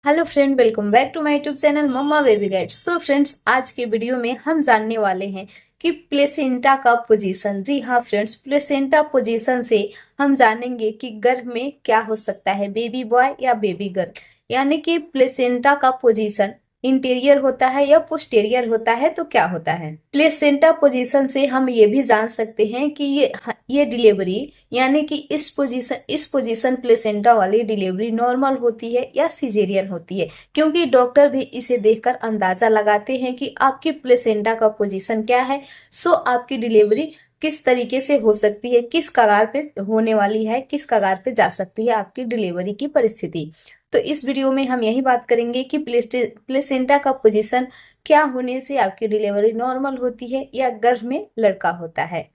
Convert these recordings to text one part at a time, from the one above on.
Hello friend, welcome back to my YouTube channel mamma baby guide. So friends, आज के video में हम जानने वाले हैं कि प्लेसेंटा का पोजीशन। जी हाँ फ्रेंड्स, प्लेसेंटा पोजीशन से हम जानेंगे कि गर्भ में क्या हो सकता है, बेबी बॉय या बेबी गर्ल। यानी कि प्लेसेंटा का पोजीशन इंटीरियर होता है या पोस्टेरियर होता है तो क्या होता है। प्लेसेंटा पोजीशन से हम ये भी जान सकते हैं कि ये डिलीवरी यानी कि इस पोजीशन प्लेसेंटा वाली डिलीवरी नॉर्मल होती है या सिजेरियन होती है, क्योंकि डॉक्टर भी इसे देखकर अंदाजा लगाते हैं कि आपकी प्लेसेंटा का पोजीशन क्या है। सो आपकी डिलीवरी किस तरीके से हो सकती है, किस कगार पे होने वाली है, किस कगार पे जा सकती है आपकी डिलीवरी की परिस्थिति। तो इस वीडियो में हम यही बात करेंगे कि प्लेसेंटा का पोजीशन क्या होने से आपकी डिलीवरी नॉर्मल होती है या गर्भ में लड़का होता है।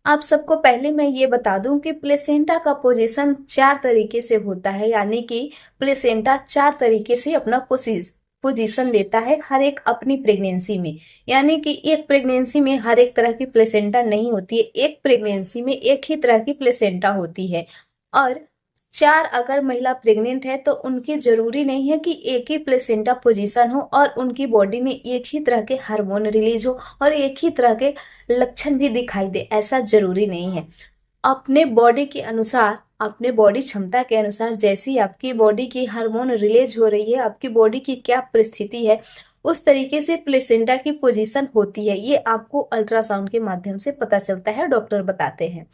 आप सबको पहले मैं ये बता दूं कि प्लेसेंटा का पोजीशन 4 तरीके से होता है, यानी कि प्लेसेंटा 4 तरीके से अपना पोजीशन लेता है हर एक अपनी प्रेगनेंसी में। यानी कि एक प्रेगनेंसी में हर एक तरह की प्लेसेंटा नहीं होती है, एक प्रेगनेंसी में एक ही तरह की प्लेसेंटा होती है। और 4 अगर महिला प्रेग्नेंट है तो उनकी जरूरी नहीं है कि एक ही प्लेसेंटा पोजीशन हो और उनकी बॉडी में एक ही तरह के हार्मोन रिलीज हो और एक ही तरह के लक्षण भी दिखाई दे, ऐसा जरूरी नहीं है। अपने बॉडी के अनुसार, अपने बॉडी क्षमता के अनुसार, जैसी आपकी बॉडी की हार्मोन रिलीज हो रही है, आपकी बॉडी की क्या परिस्थिति है, उस तरीके से प्लेसेंटा की पोजीशन होती है। ये आपको अल्ट्रासाउंड के माध्यम से पता चलता है, डॉक्टर बताते हैं।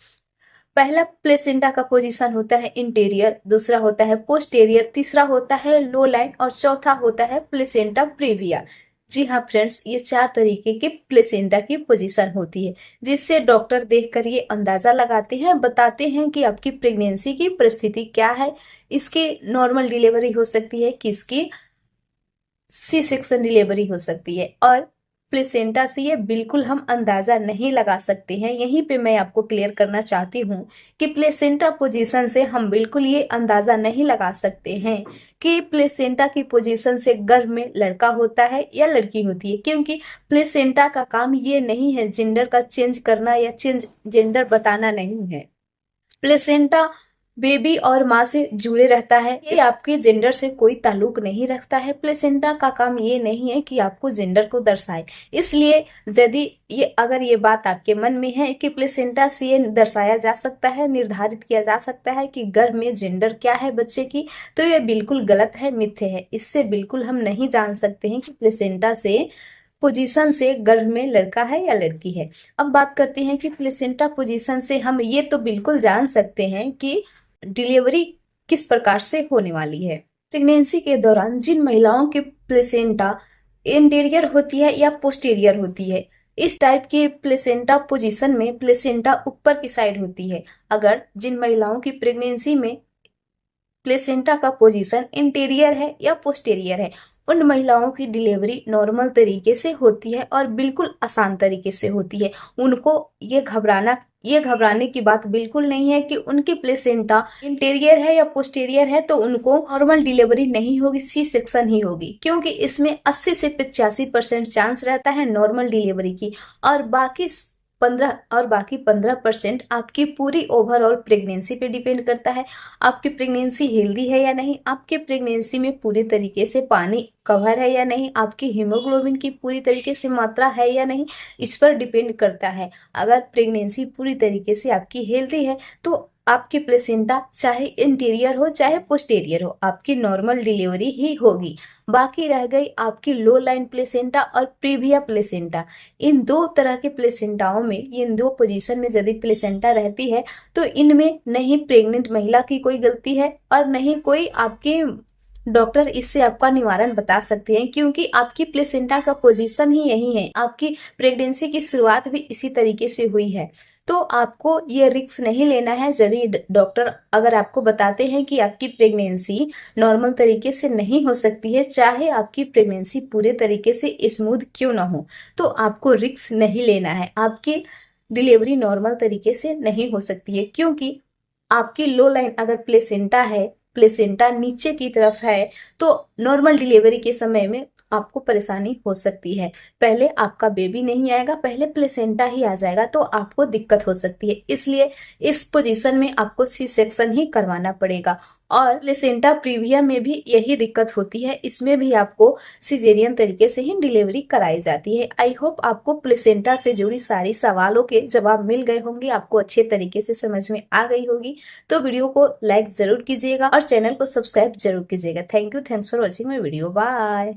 पहला प्लेसेंटा का पोजीशन होता है इंटीरियर, दूसरा होता है पोस्टेरियर, तीसरा होता है लो लाइन और चौथा होता है प्लेसेंटा प्रीविया। जी हाँ फ्रेंड्स, ये 4 तरीके के प्लेसेंटा की पोजीशन होती है, जिससे डॉक्टर देखकर ये अंदाजा लगाते हैं, बताते हैं कि आपकी प्रेगनेंसी की परिस्थिति क्या है। इसकी नॉर्मल डिलीवरी हो सकती है, किसकी सी सेक्शन डिलीवरी हो सकती है। और प्लेसेंटा से ये बिल्कुल हम अंदाजा नहीं लगा सकते हैं। यहीं पे मैं आपको क्लियर करना चाहती हूँ कि प्लेसेंटा पोजीशन से हम बिल्कुल ये अंदाजा नहीं लगा सकते हैं कि प्लेसेंटा की पोजीशन से गर्भ में लड़का होता है या लड़की होती है, क्योंकि प्लेसेंटा का काम ये नहीं है जेंडर का चेंज करना या चेंज जेंडर बताना नहीं है। प्लेसेंटा बेबी और माँ से जुड़े रहता है, ये आपके जेंडर से कोई ताल्लुक नहीं रखता है। प्लेसेंटा का काम ये नहीं है कि आपको जेंडर को दर्शाए। इसलिए यदि अगर ये बात आपके मन में है कि प्लेसेंटा से ये दर्शाया जा सकता है, निर्धारित किया जा सकता है कि गर्भ में जेंडर क्या है बच्चे की, तो ये बिल्कुल गलत है, मिथ्य है। इससे बिल्कुल हम नहीं जान सकते हैं कि प्लेसेंटा से पोजीशन से गर्भ में लड़का है या लड़की है। अब बात करते हैं कि प्लेसेंटा पोजीशन से हम ये तो बिल्कुल जान सकते हैं कि डिलीवरी किस प्रकार से होने वाली है। प्रेगनेंसी के दौरान जिन महिलाओं की प्लेसेंटा इंटीरियर होती है या पोस्टीरियर होती है, इस टाइप की प्लेसेंटा पोजीशन में प्लेसेंटा ऊपर की साइड होती है। अगर जिन महिलाओं की प्रेगनेंसी में प्लेसेंटा का पोजीशन इंटीरियर है या पोस्टीरियर है, उन महिलाओं की डिलीवरी नॉर्मल तरीके से होती है और बिल्कुल आसान तरीके से होती है। उनको ये घबराने की बात बिल्कुल नहीं है कि उनकी प्लेसेंटा इंटीरियर है या पोस्टीरियर है तो उनको नॉर्मल डिलीवरी नहीं होगी, सी सेक्शन ही होगी, क्योंकि इसमें 80 से 85% चांस रहता है नॉर्मल डिलीवरी की। और बाकी 15% आपकी पूरी ओवरऑल प्रेगनेंसी पे डिपेंड करता है। आपकी प्रेगनेंसी हेल्दी है या नहीं, आपके प्रेगनेंसी में पूरी तरीके से पानी कवर है या नहीं, आपकी हीमोग्लोबिन की पूरी तरीके से मात्रा है या नहीं, इस पर डिपेंड करता है। अगर प्रेगनेंसी पूरी तरीके से आपकी हेल्दी है तो आपकी प्लेसेंटा चाहे इंटीरियर हो चाहे पोस्टीरियर हो, आपकी नॉर्मल डिलीवरी ही होगी। बाकी रह गई आपकी लो लाइन प्लेसेंटा और प्रीविया प्लेसेंटा। इन 2 तरह के प्लेसेंटाओं में, इन 2 पोजीशन में यदि प्लेसेंटा रहती है तो इनमें नहीं प्रेग्नेंट महिला की कोई गलती है और नहीं कोई आपके डॉक्टर इससे आपका निवारण बता सकते हैं, क्योंकि आपकी प्लेसेंटा का पोजीशन ही यही है। आपकी प्रेगनेंसी की शुरुआत भी इसी तरीके से हुई है। तो आपको ये रिस्क नहीं लेना है यदि डॉक्टर अगर आपको बताते हैं कि आपकी प्रेगनेंसी नॉर्मल तरीके से नहीं हो सकती है, चाहे आपकी प्रेगनेंसी पूरे तरीके से स्मूथ क्यों ना हो, तो आपको रिस्क नहीं लेना है। आपकी डिलीवरी नॉर्मल तरीके से नहीं हो सकती है, क्योंकि आपकी लो लाइन अगर प्लेसेंटा है, प्लेसेंटा नीचे की तरफ है, तो नॉर्मल डिलीवरी के समय में आपको परेशानी हो सकती है। पहले आपका बेबी नहीं आएगा, पहले प्लेसेंटा ही आ जाएगा, तो आपको दिक्कत हो सकती है। इसलिए इस पोजीशन में आपको सी सेक्शन ही करवाना पड़ेगा। और प्लेसेंटा प्रीविया में भी यही दिक्कत होती है, इसमें भी आपको सिजेरियन तरीके से ही डिलीवरी कराई जाती है। आई होप आपको प्लेसेंटा से जुड़ी सारी सवालों के जवाब मिल गए होंगे, आपको अच्छे तरीके से समझ में आ गई होगी। तो वीडियो को लाइक जरूर कीजिएगा और चैनल को सब्सक्राइब जरूर कीजिएगा। Thank you, thanks for watching my video, bye.